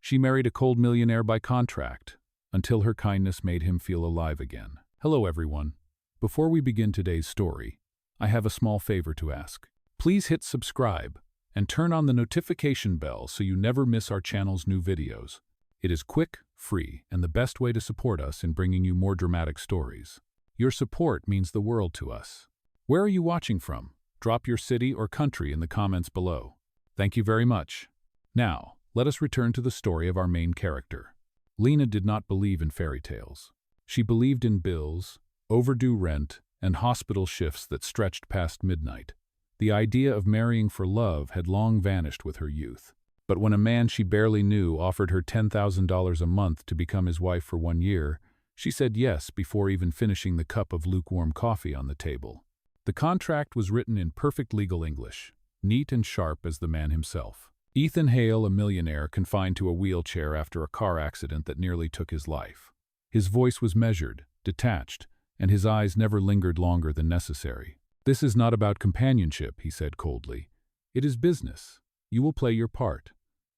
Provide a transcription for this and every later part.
She married a cold millionaire by contract, until her kindness made him feel alive again. Hello everyone. Before we begin today's story, I have a small favor to ask. Please hit subscribe and turn on the notification bell so you never miss our channel's new videos. It is quick, free, and the best way to support us in bringing you more dramatic stories. Your support means the world to us. Where are you watching from? Drop your city or country in the comments below. Thank you very much. Now, let us return to the story of our main character. Lena did not believe in fairy tales. She believed in bills, overdue rent, and hospital shifts that stretched past midnight. The idea of marrying for love had long vanished with her youth. But when a man she barely knew offered her $10,000 a month to become his wife for 1 year, she said yes before even finishing the cup of lukewarm coffee on the table. The contract was written in perfect legal English, neat and sharp as the man himself. Ethan Hale, a millionaire confined to a wheelchair after a car accident that nearly took his life. His voice was measured, detached, and his eyes never lingered longer than necessary. "This is not about companionship," he said coldly. "It is business. You will play your part.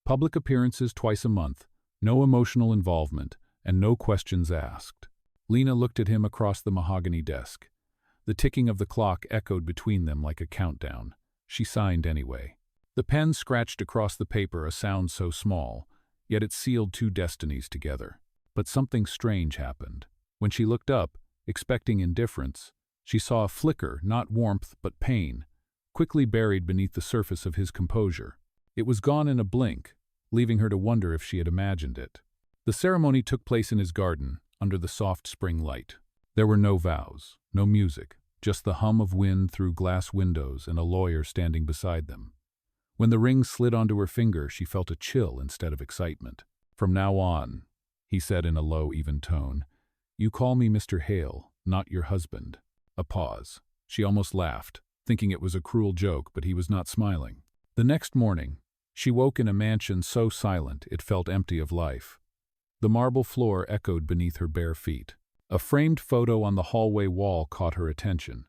Public appearances twice a month, no emotional involvement, and no questions asked." Lena looked at him across the mahogany desk. The ticking of the clock echoed between them like a countdown. She signed anyway. The pen scratched across the paper a sound so small, yet it sealed two destinies together. But something strange happened. When she looked up, expecting indifference, she saw a flicker, not warmth but pain, quickly buried beneath the surface of his composure. It was gone in a blink, leaving her to wonder if she had imagined it. The ceremony took place in his garden, under the soft spring light. There were no vows, no music, just the hum of wind through glass windows and a lawyer standing beside them. When the ring slid onto her finger, she felt a chill instead of excitement. "From now on," he said in a low, even tone, "you call me Mr. Hale, not your husband." A pause. She almost laughed, thinking it was a cruel joke, but he was not smiling. The next morning, she woke in a mansion so silent it felt empty of life. The marble floor echoed beneath her bare feet. A framed photo on the hallway wall caught her attention.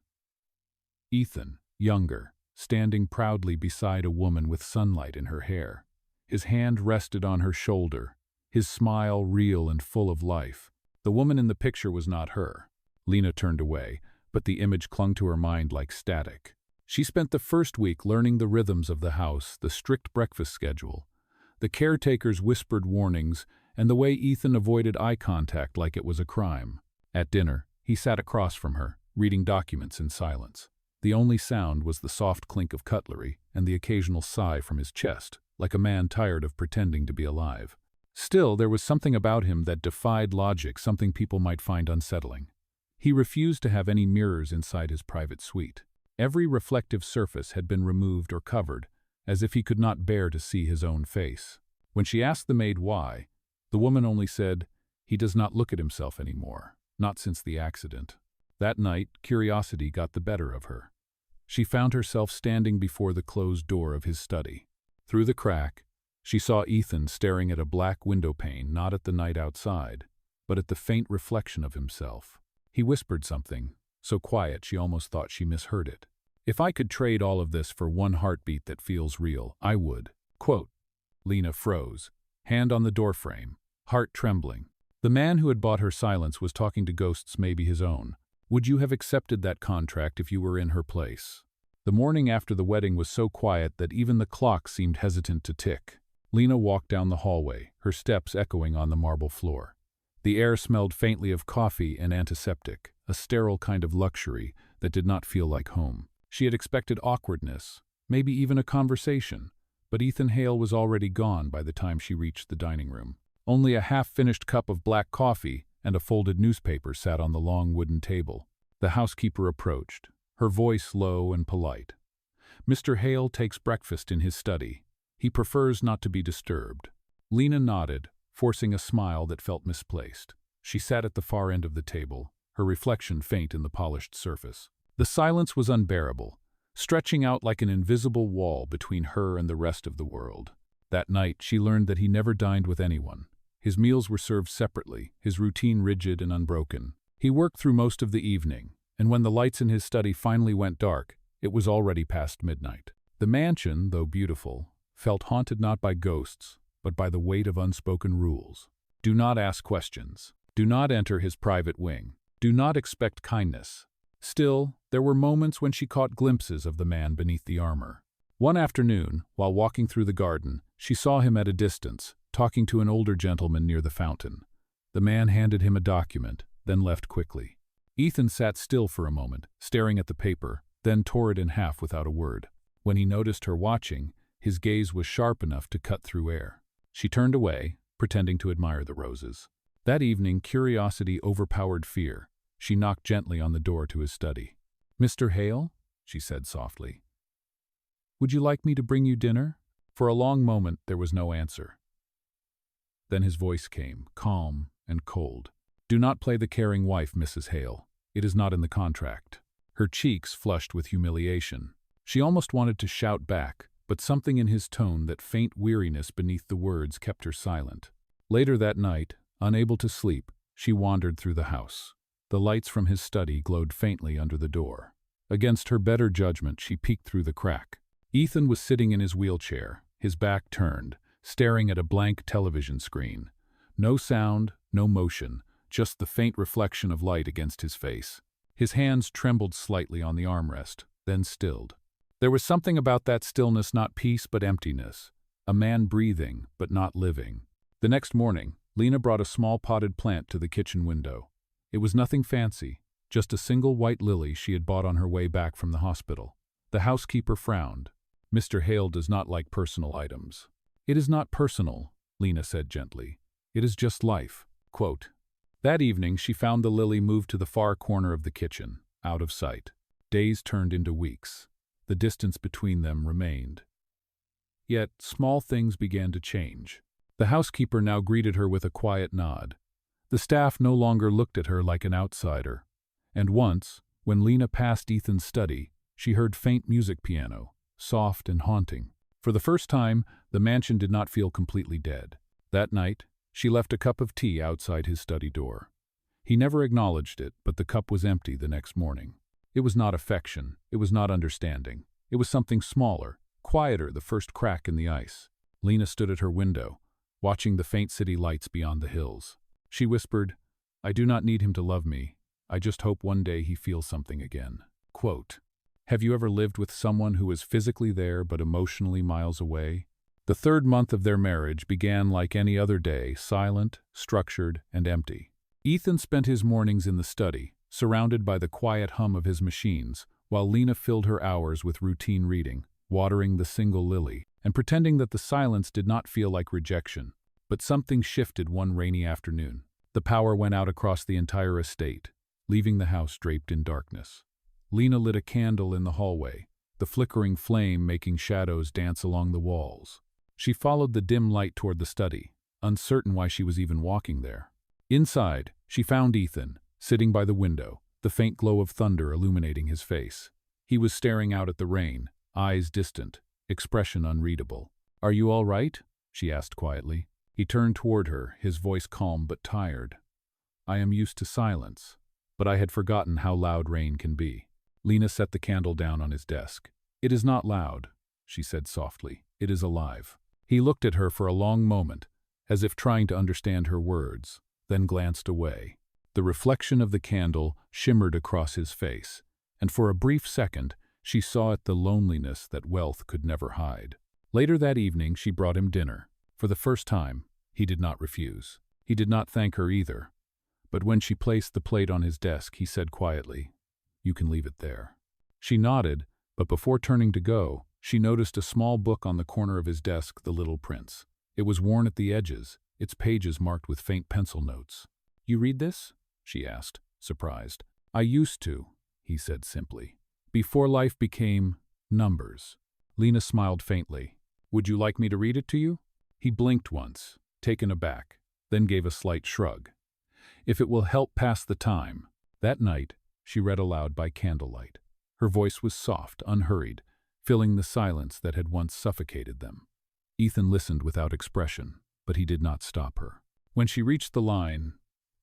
Ethan, younger, standing proudly beside a woman with sunlight in her hair. His hand rested on her shoulder, his smile real and full of life. The woman in the picture was not her. Lena turned away, but the image clung to her mind like static. She spent the first week learning the rhythms of the house, the strict breakfast schedule, the caretaker's whispered warnings, and the way Ethan avoided eye contact like it was a crime. At dinner, he sat across from her, reading documents in silence. The only sound was the soft clink of cutlery and the occasional sigh from his chest, like a man tired of pretending to be alive. Still, there was something about him that defied logic, something people might find unsettling. He refused to have any mirrors inside his private suite. Every reflective surface had been removed or covered, as if he could not bear to see his own face. When she asked the maid why, the woman only said, "He does not look at himself anymore, not since the accident." That night, curiosity got the better of her. She found herself standing before the closed door of his study. Through the crack, she saw Ethan staring at a black window pane, not at the night outside, but at the faint reflection of himself. He whispered something, so quiet she almost thought she misheard it. "If I could trade all of this for one heartbeat that feels real, I would." Quote. Lena froze, hand on the doorframe, heart trembling. The man who had bought her silence was talking to ghosts, maybe his own. Would you have accepted that contract if you were in her place? The morning after the wedding was so quiet that even the clock seemed hesitant to tick. Lena walked down the hallway, her steps echoing on the marble floor. The air smelled faintly of coffee and antiseptic, a sterile kind of luxury that did not feel like home. She had expected awkwardness, maybe even a conversation, but Ethan Hale was already gone by the time she reached the dining room. Only a half-finished cup of black coffee and a folded newspaper sat on the long wooden table. The housekeeper approached, her voice low and polite. "Mr. Hale takes breakfast in his study. He prefers not to be disturbed." Lena nodded, forcing a smile that felt misplaced. She sat at the far end of the table, her reflection faint in the polished surface. The silence was unbearable, stretching out like an invisible wall between her and the rest of the world. That night, she learned that he never dined with anyone. His meals were served separately, his routine rigid and unbroken. He worked through most of the evening, and when the lights in his study finally went dark, it was already past midnight. The mansion, though beautiful, felt haunted not by ghosts, but by the weight of unspoken rules. Do not ask questions. Do not enter his private wing. Do not expect kindness. Still, there were moments when she caught glimpses of the man beneath the armor. One afternoon, while walking through the garden, she saw him at a distance, talking to an older gentleman near the fountain. The man handed him a document, then left quickly. Ethan sat still for a moment, staring at the paper, then tore it in half without a word. When he noticed her watching, his gaze was sharp enough to cut through air. She turned away, pretending to admire the roses. That evening, curiosity overpowered fear. She knocked gently on the door to his study. "Mr. Hale?" she said softly. "Would you like me to bring you dinner?" For a long moment, there was no answer. Then his voice came, calm and cold. "Do not play the caring wife, Mrs. Hale. It is not in the contract." Her cheeks flushed with humiliation. She almost wanted to shout back, but something in his tone, that faint weariness beneath the words, kept her silent. Later that night, unable to sleep, she wandered through the house. The lights from his study glowed faintly under the door. Against her better judgment, she peeked through the crack. Ethan was sitting in his wheelchair, his back turned, staring at a blank television screen. No sound, no motion, just the faint reflection of light against his face. His hands trembled slightly on the armrest, then stilled. There was something about that stillness, not peace but emptiness. A man breathing, but not living. The next morning, Lena brought a small potted plant to the kitchen window. It was nothing fancy, just a single white lily she had bought on her way back from the hospital. The housekeeper frowned. "Mr. Hale does not like personal items." "It is not personal," Lena said gently. "It is just life." Quote. That evening, she found the lily moved to the far corner of the kitchen, out of sight. Days turned into weeks. The distance between them remained. Yet, small things began to change. The housekeeper now greeted her with a quiet nod. The staff no longer looked at her like an outsider. And once, when Lena passed Ethan's study, she heard faint music piano, soft and haunting. For the first time, the mansion did not feel completely dead. That night, she left a cup of tea outside his study door. He never acknowledged it, but the cup was empty the next morning. It was not affection, it was not understanding. It was something smaller, quieter, the first crack in the ice. Lena stood at her window, watching the faint city lights beyond the hills. She whispered, "I do not need him to love me. I just hope one day he feels something again." Quote. Have you ever lived with someone who was physically there but emotionally miles away? The third month of their marriage began like any other day, silent, structured, and empty. Ethan spent his mornings in the study, surrounded by the quiet hum of his machines, while Lena filled her hours with routine reading, watering the single lily, and pretending that the silence did not feel like rejection. But something shifted one rainy afternoon. The power went out across the entire estate, leaving the house draped in darkness. Lena lit a candle in the hallway, the flickering flame making shadows dance along the walls. She followed the dim light toward the study, uncertain why she was even walking there. Inside, she found Ethan, sitting by the window, the faint glow of thunder illuminating his face. He was staring out at the rain, eyes distant, expression unreadable. "Are you all right?" she asked quietly. He turned toward her, his voice calm but tired. "I am used to silence, but I had forgotten how loud rain can be." Lena set the candle down on his desk. "It is not loud," she said softly. "It is alive." He looked at her for a long moment, as if trying to understand her words, then glanced away. The reflection of the candle shimmered across his face, and for a brief second, she saw it the loneliness that wealth could never hide. Later that evening, she brought him dinner. For the first time, he did not refuse. He did not thank her either. But when she placed the plate on his desk, he said quietly, "You can leave it there." She nodded, but before turning to go, she noticed a small book on the corner of his desk, The Little Prince. It was worn at the edges, its pages marked with faint pencil notes. "You read this?" she asked, surprised. "I used to," he said simply. "Before life became numbers." Lena smiled faintly. "Would you like me to read it to you?" He blinked once, taken aback, then gave a slight shrug. "If it will help pass the time." That night, she read aloud by candlelight. Her voice was soft, unhurried, filling the silence that had once suffocated them. Ethan listened without expression, but he did not stop her. When she reached the line,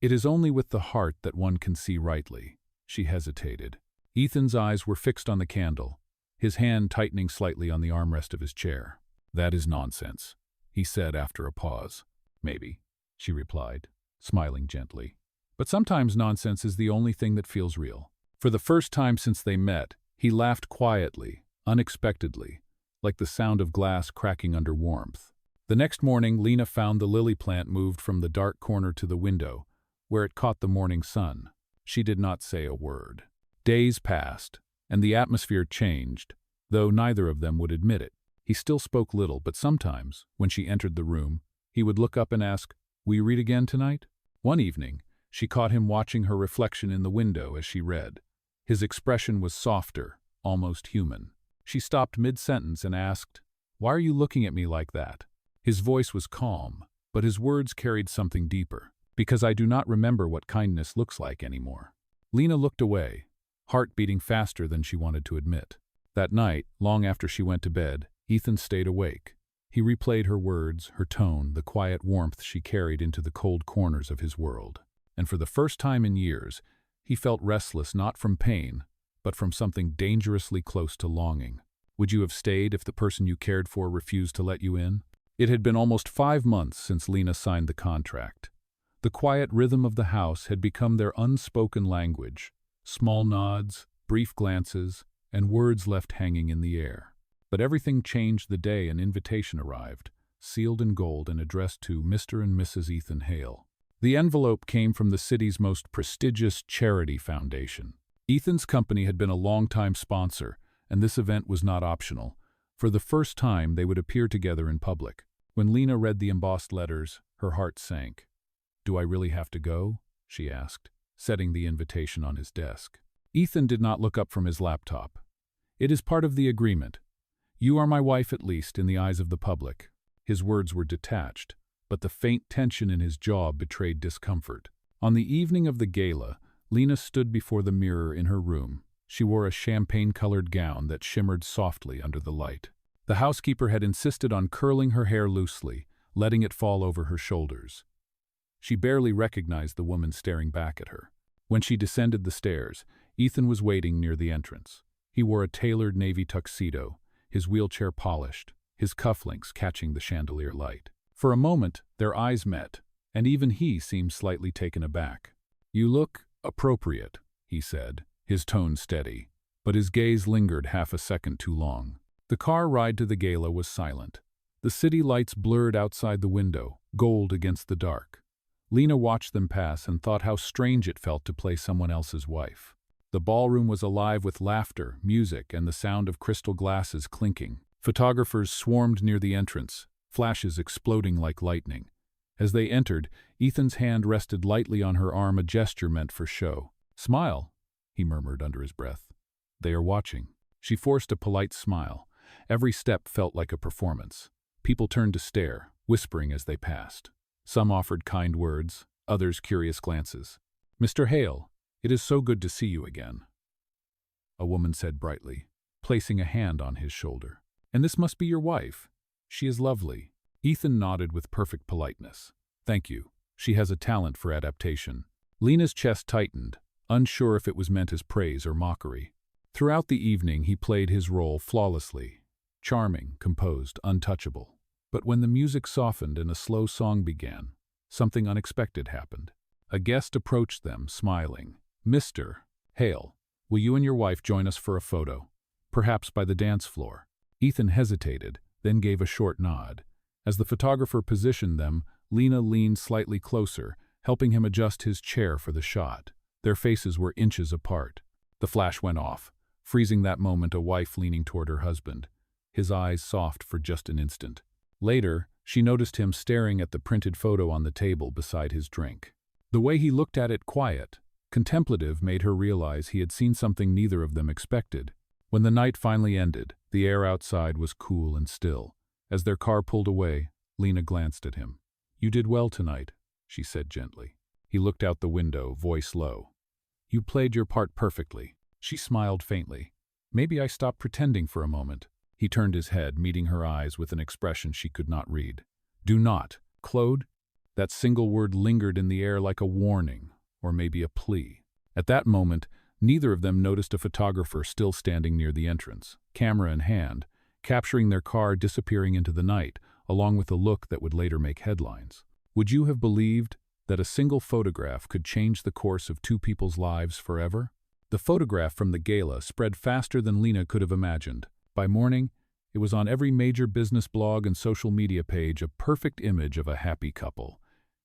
"It is only with the heart that one can see rightly," she hesitated. Ethan's eyes were fixed on the candle, his hand tightening slightly on the armrest of his chair. "That is nonsense," he said after a pause. Maybe, she replied, smiling gently. But sometimes nonsense is the only thing that feels real. For the first time since they met, he laughed quietly, unexpectedly, like the sound of glass cracking under warmth. The next morning, Lena found the lily plant moved from the dark corner to the window, where it caught the morning sun. She did not say a word. Days passed, and the atmosphere changed, though neither of them would admit it. He still spoke little, but sometimes, when she entered the room, he would look up and ask, "Will you read again tonight?" One evening, she caught him watching her reflection in the window as she read. His expression was softer, almost human. She stopped mid-sentence and asked, "Why are you looking at me like that?" His voice was calm, but his words carried something deeper. "Because I do not remember what kindness looks like anymore." Lena looked away, heart beating faster than she wanted to admit. That night, long after she went to bed, Ethan stayed awake. He replayed her words, her tone, the quiet warmth she carried into the cold corners of his world. And for the first time in years, he felt restless not from pain, but from something dangerously close to longing. Would you have stayed if the person you cared for refused to let you in? It had been almost 5 months since Lena signed the contract. The quiet rhythm of the house had become their unspoken language, small nods, brief glances, and words left hanging in the air. But everything changed the day an invitation arrived, sealed in gold and addressed to Mr. and Mrs. Ethan Hale. The envelope came from the city's most prestigious charity foundation. Ethan's company had been a longtime sponsor, and this event was not optional. For the first time, they would appear together in public. When Lena read the embossed letters, her heart sank. "Do I really have to go?" she asked, setting the invitation on his desk. Ethan did not look up from his laptop. "It is part of the agreement. You are my wife at least in the eyes of the public." His words were detached, but the faint tension in his jaw betrayed discomfort. On the evening of the gala, Lena stood before the mirror in her room. She wore a champagne-colored gown that shimmered softly under the light. The housekeeper had insisted on curling her hair loosely, letting it fall over her shoulders. She barely recognized the woman staring back at her. When she descended the stairs, Ethan was waiting near the entrance. He wore a tailored navy tuxedo, his wheelchair polished, his cufflinks catching the chandelier light. For a moment, their eyes met, and even he seemed slightly taken aback. "You look appropriate," he said, his tone steady, but his gaze lingered half a second too long. The car ride to the gala was silent. The city lights blurred outside the window, gold against the dark. Lena watched them pass and thought how strange it felt to play someone else's wife. The ballroom was alive with laughter, music, and the sound of crystal glasses clinking. Photographers swarmed near the entrance, flashes exploding like lightning. As they entered, Ethan's hand rested lightly on her arm, a gesture meant for show. "Smile," he murmured under his breath. "They are watching." She forced a polite smile. Every step felt like a performance. People turned to stare, whispering as they passed. Some offered kind words, others curious glances. "Mr. Hale, it is so good to see you again," a woman said brightly, placing a hand on his shoulder. "And this must be your wife. She is lovely." Ethan nodded with perfect politeness. "Thank you. She has a talent for adaptation." Lena's chest tightened, unsure if it was meant as praise or mockery. Throughout the evening, he played his role flawlessly, charming, composed, untouchable. But when the music softened and a slow song began, something unexpected happened. A guest approached them, smiling. "Mr. Hale, will you and your wife join us for a photo? Perhaps by the dance floor." Ethan hesitated, then gave a short nod. As the photographer positioned them, Lena leaned slightly closer, helping him adjust his chair for the shot. Their faces were inches apart. The flash went off, freezing that moment, a wife leaning toward her husband, his eyes soft for just an instant. Later, she noticed him staring at the printed photo on the table beside his drink. The way he looked at it, quiet, contemplative, made her realize he had seen something neither of them expected. When the night finally ended, the air outside was cool and still. As their car pulled away, Lena glanced at him. "You did well tonight," she said gently. He looked out the window, voice low. "You played your part perfectly." She smiled faintly. "Maybe I stopped pretending for a moment." He turned his head, meeting her eyes with an expression she could not read. "Do not, Claude." That single word lingered in the air like a warning, or maybe a plea. At that moment, neither of them noticed a photographer still standing near the entrance, camera in hand, capturing their car disappearing into the night, along with a look that would later make headlines. Would you have believed that a single photograph could change the course of two people's lives forever? The photograph from the gala spread faster than Lena could have imagined. By morning, it was on every major business blog and social media page, a perfect image of a happy couple.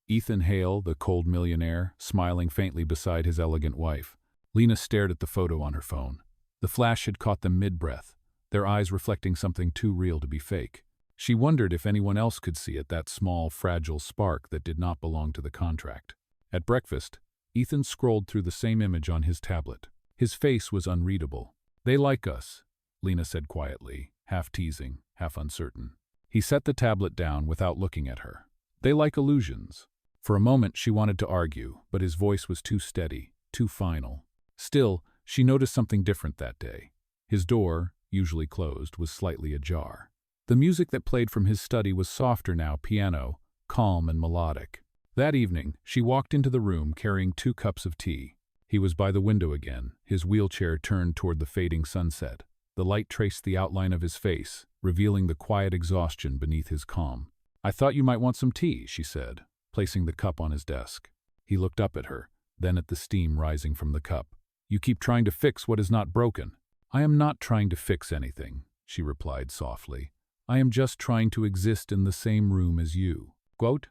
Ethan Hale, the cold millionaire, smiling faintly beside his elegant wife. Lena stared at the photo on her phone. The flash had caught them mid-breath, their eyes reflecting something too real to be fake. She wondered if anyone else could see it, that small, fragile spark that did not belong to the contract. At breakfast, Ethan scrolled through the same image on his tablet. His face was unreadable. "They like us," Lena said quietly, half teasing, half uncertain. He set the tablet down without looking at her. "They like illusions." For a moment she wanted to argue, but his voice was too steady, too final. Still, she noticed something different that day. His door, usually closed, was slightly ajar. The music that played from his study was softer now, piano, calm and melodic. That evening, she walked into the room carrying 2 cups of tea. He was by the window again, his wheelchair turned toward the fading sunset. The light traced the outline of his face, revealing the quiet exhaustion beneath his calm. "I thought you might want some tea," she said, placing the cup on his desk. He looked up at her, then at the steam rising from the cup. "You keep trying to fix what is not broken." "I am not trying to fix anything," she replied softly. "I am just trying to exist in the same room as you." Quote?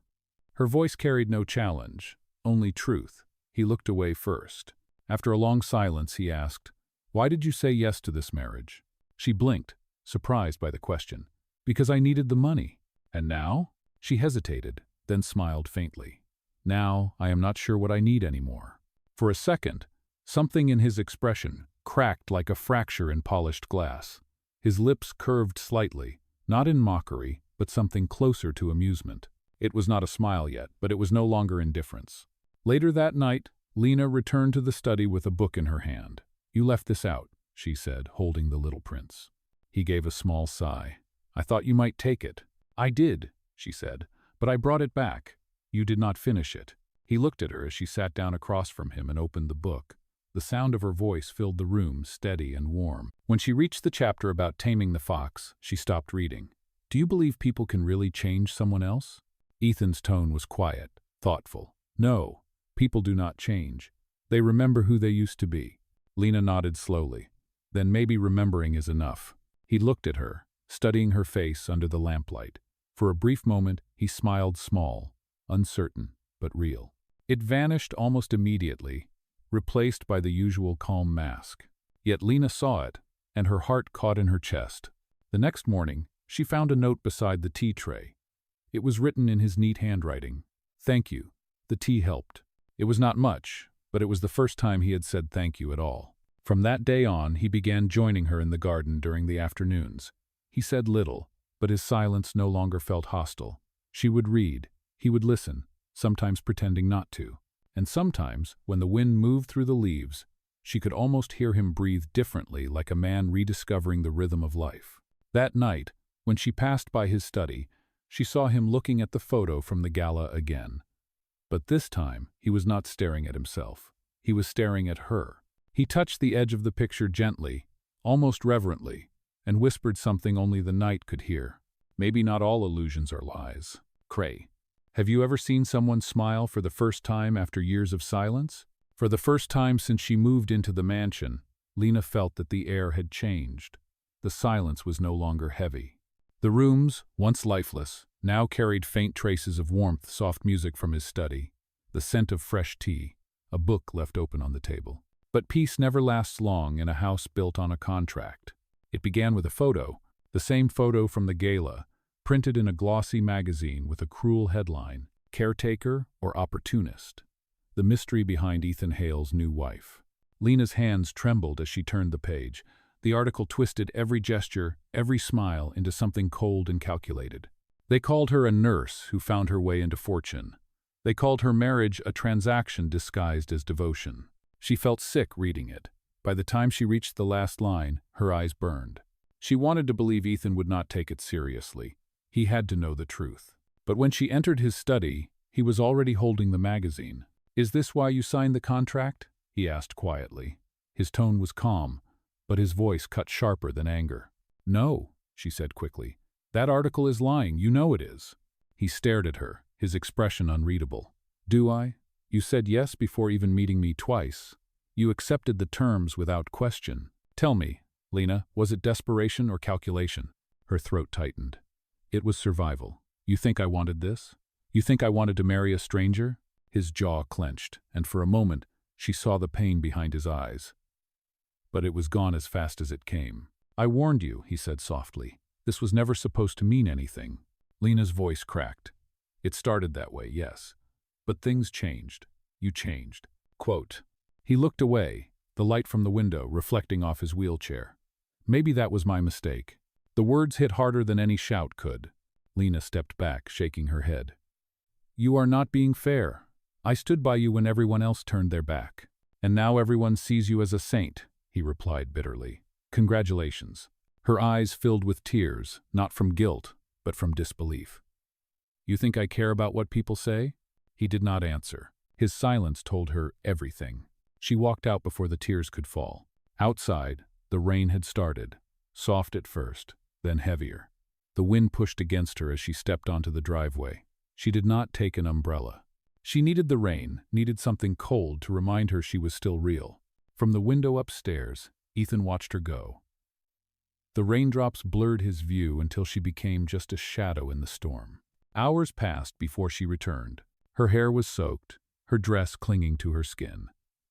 Her voice carried no challenge, only truth. He looked away first. After a long silence, he asked, "Why did you say yes to this marriage?" She blinked, surprised by the question. "Because I needed the money." "And now?" She hesitated, then smiled faintly. "Now, I am not sure what I need anymore." For a second, something in his expression cracked like a fracture in polished glass. His lips curved slightly, not in mockery, but something closer to amusement. It was not a smile yet, but it was no longer indifference. Later that night, Lena returned to the study with a book in her hand. "You left this out," she said, holding The Little Prince. He gave a small sigh. "I thought you might take it." "I did," she said, "but I brought it back. You did not finish it." He looked at her as she sat down across from him and opened the book. The sound of her voice filled the room, steady and warm. When she reached the chapter about taming the fox, she stopped reading. "Do you believe people can really change someone else?" Ethan's tone was quiet, thoughtful. "No, people do not change. They remember who they used to be." Lena nodded slowly. "Then maybe remembering is enough." He looked at her, studying her face under the lamplight. For a brief moment, he smiled small, uncertain, but real. It vanished almost immediately, replaced by the usual calm mask. Yet Lena saw it, and her heart caught in her chest. The next morning, she found a note beside the tea tray. It was written in his neat handwriting. "Thank you. The tea helped." It was not much, but it was the first time he had said thank you at all. From that day on, he began joining her in the garden during the afternoons. He said little, but his silence no longer felt hostile. She would read, he would listen, sometimes pretending not to. And sometimes, when the wind moved through the leaves, she could almost hear him breathe differently, like a man rediscovering the rhythm of life. That night, when she passed by his study, she saw him looking at the photo from the gala again. But this time, he was not staring at himself. He was staring at her. He touched the edge of the picture gently, almost reverently, and whispered something only the night could hear. "Maybe not all illusions are lies. Cray. Have you ever seen someone smile for the first time after years of silence?" For the first time since she moved into the mansion, Lena felt that the air had changed. The silence was no longer heavy. The rooms, once lifeless, now carried faint traces of warmth, soft music from his study, the scent of fresh tea, a book left open on the table. But peace never lasts long in a house built on a contract. It began with a photo, the same photo from the gala, printed in a glossy magazine with a cruel headline, "Caretaker or Opportunist?" The mystery behind Ethan Hale's new wife. Lena's hands trembled as she turned the page. The article twisted every gesture, every smile into something cold and calculated. They called her a nurse who found her way into fortune. They called her marriage a transaction disguised as devotion. She felt sick reading it. By the time she reached the last line, her eyes burned. She wanted to believe Ethan would not take it seriously. He had to know the truth. But when she entered his study, he was already holding the magazine. "Is this why you signed the contract?" he asked quietly. His tone was calm, but his voice cut sharper than anger. "No," she said quickly. That article is lying, you know it is. He stared at her, his expression unreadable. Do I? You said yes before even meeting me twice. You accepted the terms without question. Tell me, Lena, was it desperation or calculation? Her throat tightened. It was survival. You think I wanted this? You think I wanted to marry a stranger? His jaw clenched, and for a moment she saw the pain behind his eyes. But it was gone as fast as it came. I warned you, he said softly. This was never supposed to mean anything. Lena's voice cracked. It started that way, yes. But things changed. You changed. Quote. He looked away, the light from the window reflecting off his wheelchair. Maybe that was my mistake. The words hit harder than any shout could. Lena stepped back, shaking her head. You are not being fair. I stood by you when everyone else turned their back. And now everyone sees you as a saint, he replied bitterly. Congratulations. Her eyes filled with tears, not from guilt, but from disbelief. You think I care about what people say? He did not answer. His silence told her everything. She walked out before the tears could fall. Outside, the rain had started, soft at first, then heavier. The wind pushed against her as she stepped onto the driveway. She did not take an umbrella. She needed the rain, needed something cold to remind her she was still real. From the window upstairs, Ethan watched her go. The raindrops blurred his view until she became just a shadow in the storm. Hours passed before she returned. Her hair was soaked, her dress clinging to her skin.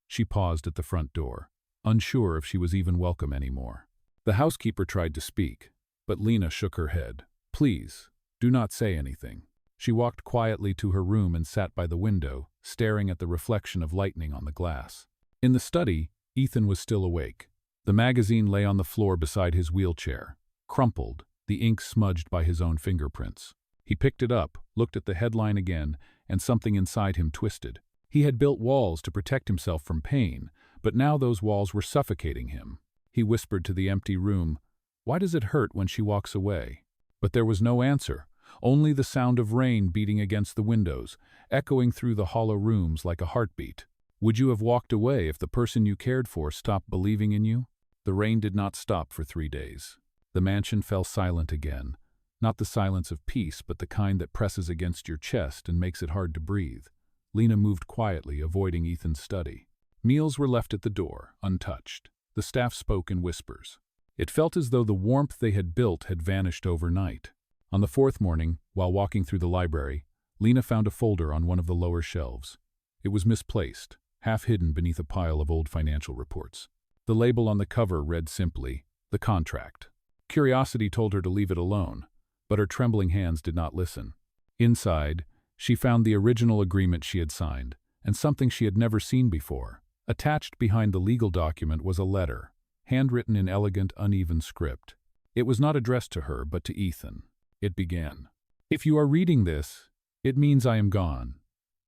She paused at the front door, unsure if she was even welcome anymore. The housekeeper tried to speak, but Lena shook her head. Please, do not say anything. She walked quietly to her room and sat by the window, staring at the reflection of lightning on the glass. In the study, Ethan was still awake. The magazine lay on the floor beside his wheelchair, crumpled, the ink smudged by his own fingerprints. He picked it up, looked at the headline again, and something inside him twisted. He had built walls to protect himself from pain, but now those walls were suffocating him. He whispered to the empty room, "Why does it hurt when she walks away?" But there was no answer, only the sound of rain beating against the windows, echoing through the hollow rooms like a heartbeat. Would you have walked away if the person you cared for stopped believing in you? The rain did not stop for 3 days. The mansion fell silent again, not the silence of peace, but the kind that presses against your chest and makes it hard to breathe. Lena moved quietly, avoiding Ethan's study. Meals were left at the door, untouched. The staff spoke in whispers. It felt as though the warmth they had built had vanished overnight. On the 4th morning, while walking through the library, Lena found a folder on one of the lower shelves. It was misplaced, half hidden beneath a pile of old financial reports. The label on the cover read simply, "The Contract." Curiosity told her to leave it alone, but her trembling hands did not listen. Inside, she found the original agreement she had signed, and something she had never seen before. Attached behind the legal document was a letter, handwritten in elegant, uneven script. It was not addressed to her, but to Ethan. It began, "If you are reading this, it means I am gone.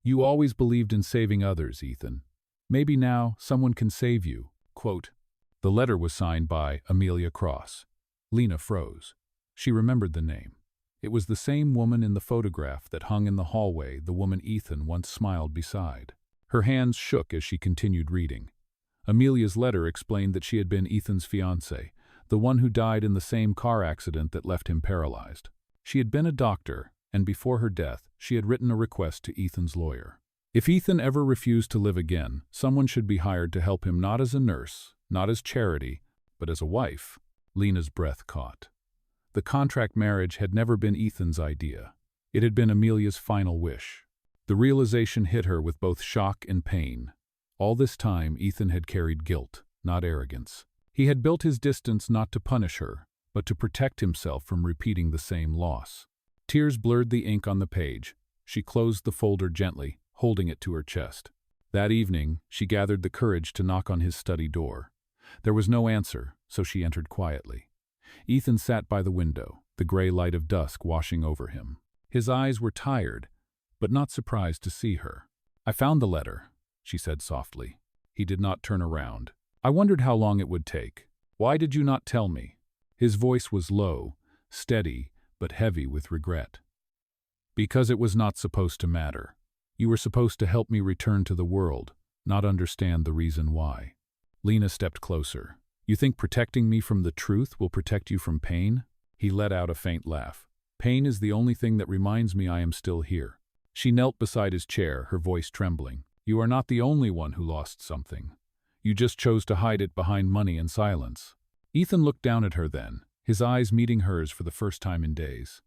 You always believed in saving others, Ethan. Maybe now someone can save you." Quote. The letter was signed by Amelia Cross. Lena froze. She remembered the name. It was the same woman in the photograph that hung in the hallway, the woman Ethan once smiled beside. Her hands shook as she continued reading. Amelia's letter explained that she had been Ethan's fiancée, the one who died in the same car accident that left him paralyzed. She had been a doctor, and before her death, she had written a request to Ethan's lawyer. If Ethan ever refused to live again, someone should be hired to help him, not as a nurse, not as charity, but as a wife. Lena's breath caught. The contract marriage had never been Ethan's idea. It had been Amelia's final wish. The realization hit her with both shock and pain. All this time, Ethan had carried guilt, not arrogance. He had built his distance not to punish her, but to protect himself from repeating the same loss. Tears blurred the ink on the page. She closed the folder gently, holding it to her chest. That evening, she gathered the courage to knock on his study door. There was no answer, so she entered quietly. Ethan sat by the window, the gray light of dusk washing over him. His eyes were tired, but not surprised to see her. "I found the letter," she said softly. He did not turn around. "I wondered how long it would take. Why did you not tell me?" His voice was low, steady, but heavy with regret. "Because it was not supposed to matter. You were supposed to help me return to the world, not understand the reason why." Lena stepped closer. "You think protecting me from the truth will protect you from pain?" He let out a faint laugh. Pain is the only thing that reminds me I am still here. She knelt beside his chair, her voice trembling. You are not the only one who lost something. You just chose to hide it behind money and silence. Ethan looked down at her then, his eyes meeting hers for the first time in days.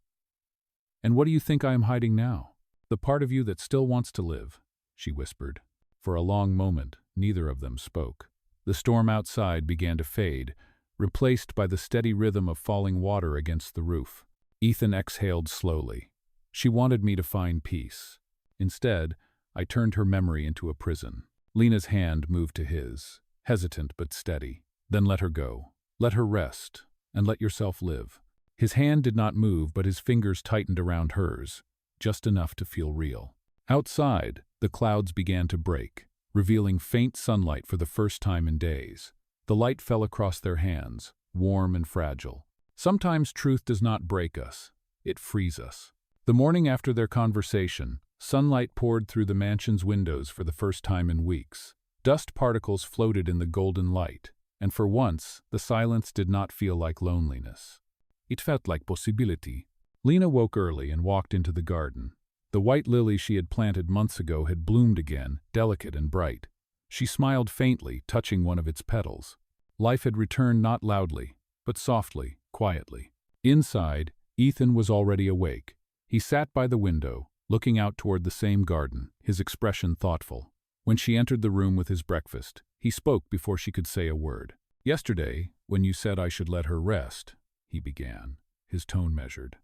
And what do you think I am hiding now? The part of you that still wants to live, she whispered. For a long moment, neither of them spoke. The storm outside began to fade, replaced by the steady rhythm of falling water against the roof. Ethan exhaled slowly. She wanted me to find peace. Instead, I turned her memory into a prison. Lena's hand moved to his, hesitant but steady. Then let her go. Let her rest, and let yourself live. His hand did not move, but his fingers tightened around hers, just enough to feel real. Outside, the clouds began to break, revealing faint sunlight for the first time in days. The light fell across their hands, warm and fragile. Sometimes truth does not break us, it frees us. The morning after their conversation, sunlight poured through the mansion's windows for the first time in weeks. Dust particles floated in the golden light, and for once, the silence did not feel like loneliness. It felt like possibility. Lena woke early and walked into the garden. The white lily she had planted months ago had bloomed again, delicate and bright. She smiled faintly, touching one of its petals. Life had returned not loudly, but softly, quietly. Inside, Ethan was already awake. He sat by the window, looking out toward the same garden, his expression thoughtful. When she entered the room with his breakfast, he spoke before she could say a word. Yesterday, when you said I should let her rest, he began, his tone measured.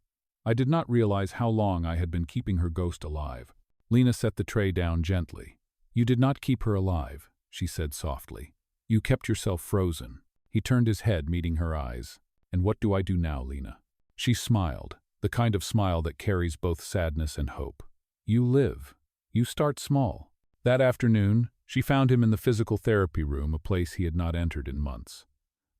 I did not realize how long I had been keeping her ghost alive. Lena set the tray down gently. You did not keep her alive, she said softly. You kept yourself frozen. He turned his head, meeting her eyes. And what do I do now, Lena? She smiled, the kind of smile that carries both sadness and hope. You live. You start small. That afternoon, she found him in the physical therapy room, a place he had not entered in months.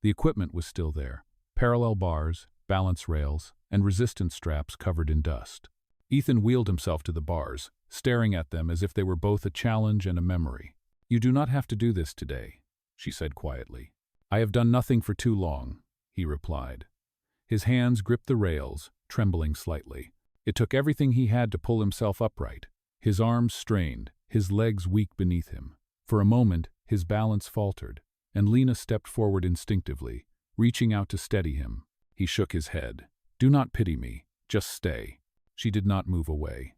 The equipment was still there. Parallel bars, balance rails, and resistance straps covered in dust. Ethan wheeled himself to the bars, staring at them as if they were both a challenge and a memory. You do not have to do this today, she said quietly. I have done nothing for too long, he replied. His hands gripped the rails, trembling slightly. It took everything he had to pull himself upright. His arms strained, his legs weak beneath him. For a moment, his balance faltered, and Lena stepped forward instinctively, reaching out to steady him. He shook his head. Do not pity me, just stay. She did not move away.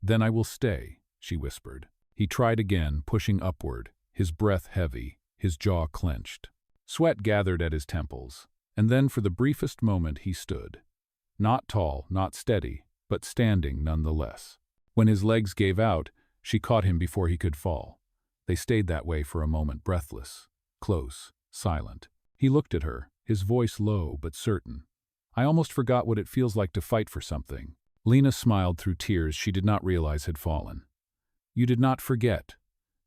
Then I will stay, she whispered. He tried again, pushing upward, his breath heavy, his jaw clenched. Sweat gathered at his temples, and then for the briefest moment he stood. Not tall, not steady, but standing nonetheless. When his legs gave out, she caught him before he could fall. They stayed that way for a moment, breathless, close, silent. He looked at her, his voice low but certain. I almost forgot what it feels like to fight for something. Lena smiled through tears she did not realize had fallen. You did not forget.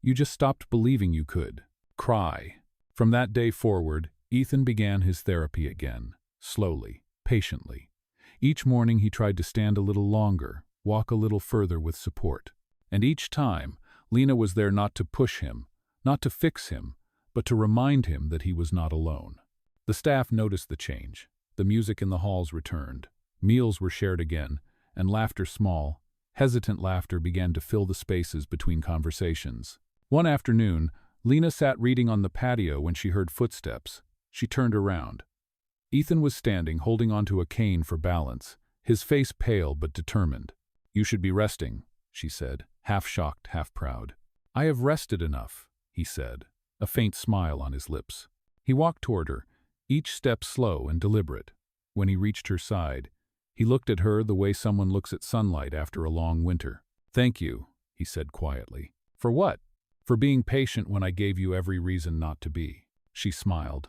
You just stopped believing you could. Cry. From that day forward, Ethan began his therapy again, slowly, patiently. Each morning he tried to stand a little longer, walk a little further with support. And each time, Lena was there not to push him, not to fix him, but to remind him that he was not alone. The staff noticed the change. The music in the halls returned. Meals were shared again, and laughter, small, hesitant laughter, began to fill the spaces between conversations. One afternoon, Lena sat reading on the patio when she heard footsteps. She turned around. Ethan was standing, holding onto a cane for balance, his face pale but determined. You should be resting, she said, half shocked, half proud. I have rested enough, he said, a faint smile on his lips. He walked toward her, each step slow and deliberate. When he reached her side, he looked at her the way someone looks at sunlight after a long winter. Thank you, he said quietly. For what? For being patient when I gave you every reason not to be. She smiled.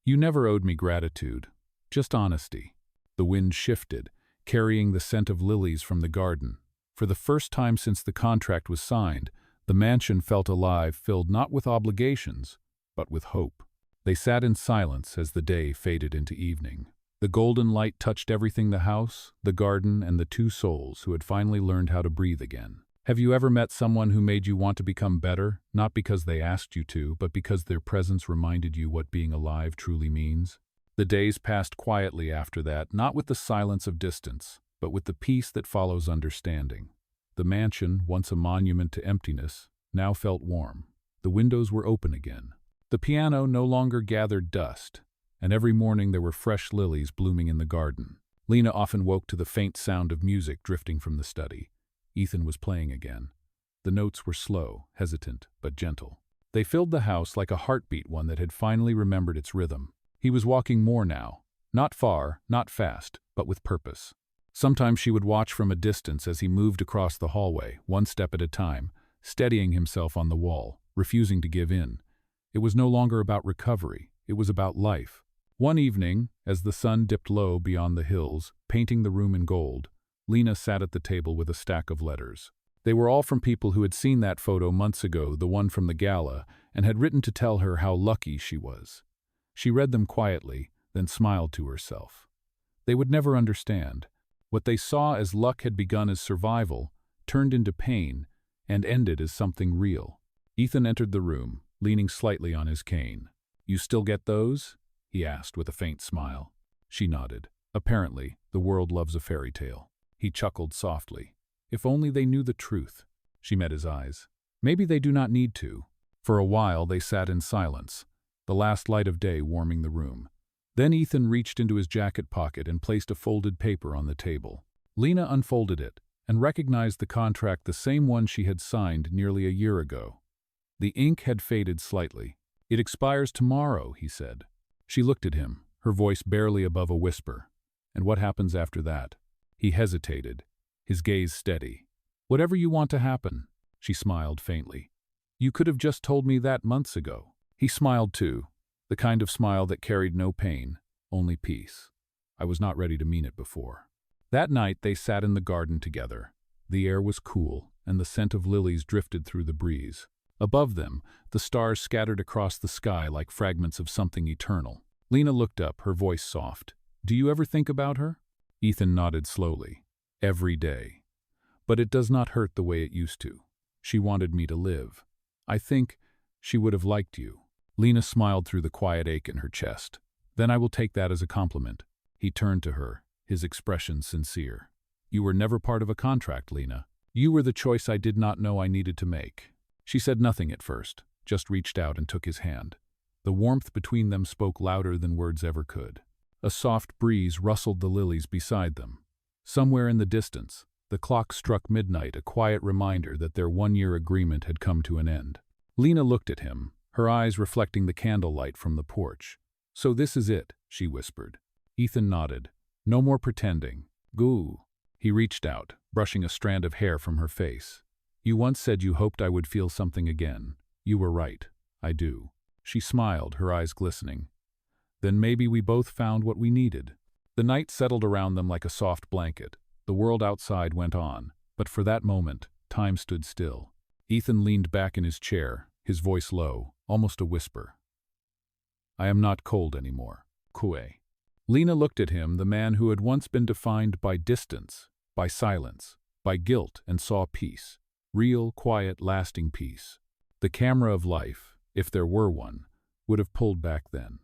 You never owed me gratitude, just honesty. The wind shifted, carrying the scent of lilies from the garden. For the first time since the contract was signed, the mansion felt alive, filled not with obligations, but with hope. They sat in silence as the day faded into evening. The golden light touched everything: the house, the garden, and the two souls who had finally learned how to breathe again. Have you ever met someone who made you want to become better, not because they asked you to, but because their presence reminded you what being alive truly means? The days passed quietly after that, not with the silence of distance, but with the peace that follows understanding. The mansion, once a monument to emptiness, now felt warm. The windows were open again. The piano no longer gathered dust, and every morning there were fresh lilies blooming in the garden. Lena often woke to the faint sound of music drifting from the study. Ethan was playing again. The notes were slow, hesitant, but gentle. They filled the house like a heartbeat, one that had finally remembered its rhythm. He was walking more now, not far, not fast, but with purpose. Sometimes she would watch from a distance as he moved across the hallway, one step at a time, steadying himself on the wall, refusing to give in. It was no longer about recovery, it was about life. One evening, as the sun dipped low beyond the hills, painting the room in gold, Lena sat at the table with a stack of letters. They were all from people who had seen that photo months ago, the one from the gala, and had written to tell her how lucky she was. She read them quietly, then smiled to herself. They would never understand. What they saw as luck had begun as survival, turned into pain, and ended as something real. Ethan entered the room, leaning slightly on his cane. "You still get those?" he asked with a faint smile. She nodded. Apparently, the world loves a fairy tale. He chuckled softly. If only they knew the truth. She met his eyes. Maybe they do not need to. For a while they sat in silence, the last light of day warming the room. Then Ethan reached into his jacket pocket and placed a folded paper on the table. Lena unfolded it and recognized the contract, the same one she had signed nearly a year ago. The ink had faded slightly. "It expires tomorrow," he said. She looked at him, her voice barely above a whisper. "And what happens after that?" He hesitated, his gaze steady. "Whatever you want to happen," she smiled faintly. "You could have just told me that months ago." He smiled too, the kind of smile that carried no pain, only peace. "I was not ready to mean it before." That night they sat in the garden together. The air was cool, and the scent of lilies drifted through the breeze. Above them, the stars scattered across the sky like fragments of something eternal. Lena looked up, her voice soft. "Do you ever think about her?" Ethan nodded slowly. "Every day. But it does not hurt the way it used to. She wanted me to live. I think she would have liked you." Lena smiled through the quiet ache in her chest. "Then I will take that as a compliment." He turned to her, his expression sincere. "You were never part of a contract, Lena. You were the choice I did not know I needed to make." She said nothing at first, just reached out and took his hand. The warmth between them spoke louder than words ever could. A soft breeze rustled the lilies beside them. Somewhere in the distance, the clock struck midnight, a quiet reminder that their one-year agreement had come to an end. Lena looked at him, her eyes reflecting the candlelight from the porch. "So this is it," she whispered. Ethan nodded. "No more pretending. Goo." He reached out, brushing a strand of hair from her face. "You once said you hoped I would feel something again. You were right. I do." She smiled, her eyes glistening. "Then maybe we both found what we needed." The night settled around them like a soft blanket. The world outside went on, but for that moment, time stood still. Ethan leaned back in his chair, his voice low, almost a whisper. "I am not cold anymore. Kue." Lena looked at him, the man who had once been defined by distance, by silence, by guilt, and saw peace. Real, quiet, lasting peace. The camera of life, if there were one, would have pulled back then.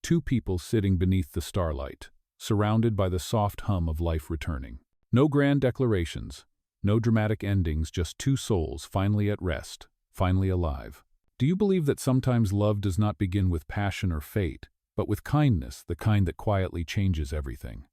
Two people sitting beneath the starlight, surrounded by the soft hum of life returning. No grand declarations, no dramatic endings, just two souls finally at rest, finally alive. Do you believe that sometimes love does not begin with passion or fate, but with kindness, the kind that quietly changes everything?